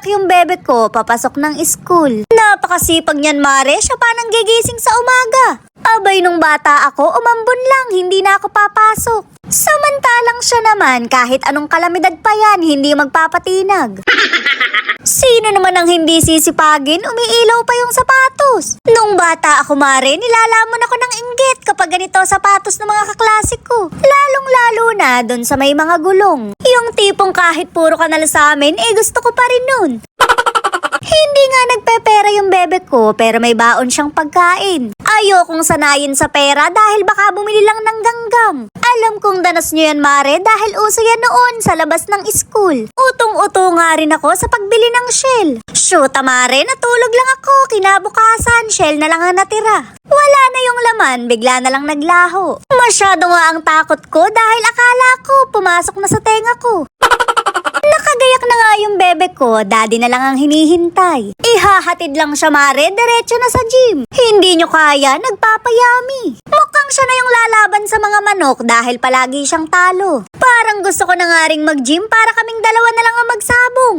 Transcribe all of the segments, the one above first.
yung bebe ko papasok ng school. Napakasipag niyan, mare. Siya pa nang gigising sa umaga. Abay, nung bata ako, umambon lang, hindi na ako papasok. Samantalang siya naman, kahit anong kalamidad pa yan, hindi magpapatinag. Sino naman ang hindi sisipagin, umiilaw pa yung sapatos. Nung bata ako, mare, nilalamon ako ng inggit kapag ganito sapatos ng mga kaklase ko. Lalong-lalo na dun sa may mga gulong. Yung tipong kahit puro kanal sa amin, gusto ko pa rin nun. Hindi nga nagpepera yung bebe ko pero may baon siyang pagkain. Ayokong sanayin sa pera dahil baka bumili lang ng ganggang. Alam kong danas nyo yan, mare, dahil uso yan noon sa labas ng school. Utong-uto nga rin ako sa pagbili ng shell. Shoot, mare, natulog lang ako. Kinabukasan, shell na lang ang natira. Wala na yung laman, bigla na lang naglaho. Masyado nga ang takot ko dahil akala ko pumasok na sa tenga ko. Nakagayak na nga yung bebe ko, daddy na lang ang hinihintay. Ihahatid lang siya, mare, diretso na sa gym. Hindi nyo kaya, nagpapayami. Mukhang siya na yung lalaban sa mga manok dahil palagi siyang talo. Parang gusto ko na nga ring mag-gym para kaming dalawa na lang ang magsabong.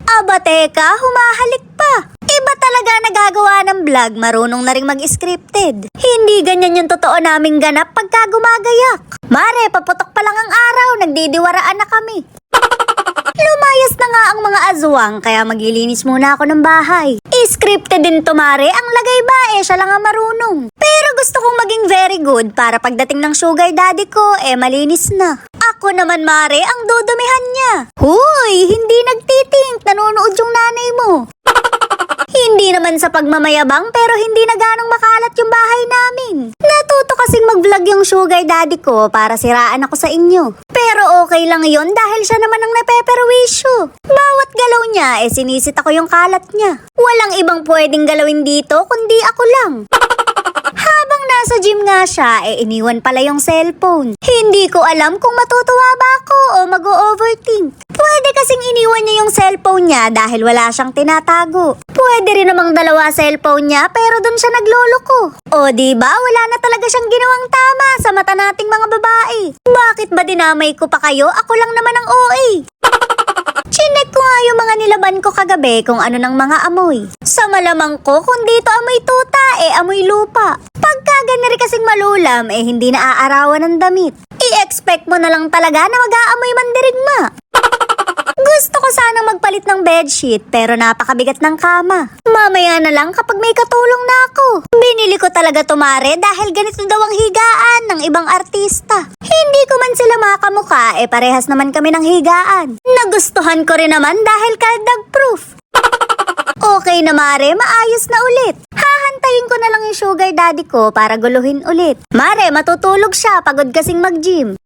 Aba teka, humahalik pa. Iba talaga nagagawa ng vlog, marunong na ring mag-scripted. Hindi ganyan yung totoo naming ganap pagka gumagayak. Mare, paputok pa lang ang araw, nagdidiwaraan na kami. Lumayas na nga ang mga aswang, kaya maglilinis muna ako ng bahay. I-scripted din to, mare, ang lagay ba siya lang ang marunong. Pero gusto kong maging very good para pagdating ng sugar daddy ko, malinis na. Ako naman, mare, ang dudumihan niya. Huy, hindi nagtitink, nanonood yung nanay mo. Hindi naman sa pagmamayabang pero hindi na ganong makalat yung bahay namin. Natuto kasing mag-vlog yung sugar daddy ko para siraan ako sa inyo. Pero okay lang yon dahil siya naman ang napeperwisyo. Bawat galaw niya sinisit ako yung kalat niya. Walang ibang pwedeng galawin dito kundi ako lang. Habang nasa gym nga siya, iniwan pala yung cellphone. Hindi ko alam kung matutuwa ba ako o mag-overthink. Pwede kasing iniwan niya yung cellphone niya dahil wala siyang tinatago. Pwede rin namang dalawa cellphone niya pero dun siya nagloloko. O diba, wala na talaga siyang ginawang tama sa mata nating mga babae. Bakit ba dinamay ko pa kayo? Ako lang naman ang OA. Chinek ko nga yung mga nilaban ko kagabi kung ano ng mga amoy. Sa malamang ko, kung dito amoy tuta, amoy lupa. Pagka ganari kasing malulam, hindi na aarawan ng damit. I-expect mo na lang talaga na mag-aamoy mandirigma. Gusto ko sanang magpalit ng bedsheet pero napakabigat ng kama. Mamaya na lang kapag may katulong na ako. Binili ko talaga to, mare, dahil ganito daw ang higaan ng ibang artista. Hindi ko man sila makamuka, parehas naman kami ng higaan. Nagustuhan ko rin naman dahil kardag proof. Okay na, mare, maayos na ulit. Hahantayin ko na lang yung sugar daddy ko para guluhin ulit. Mare, matutulog siya, pagod kasing mag-gym.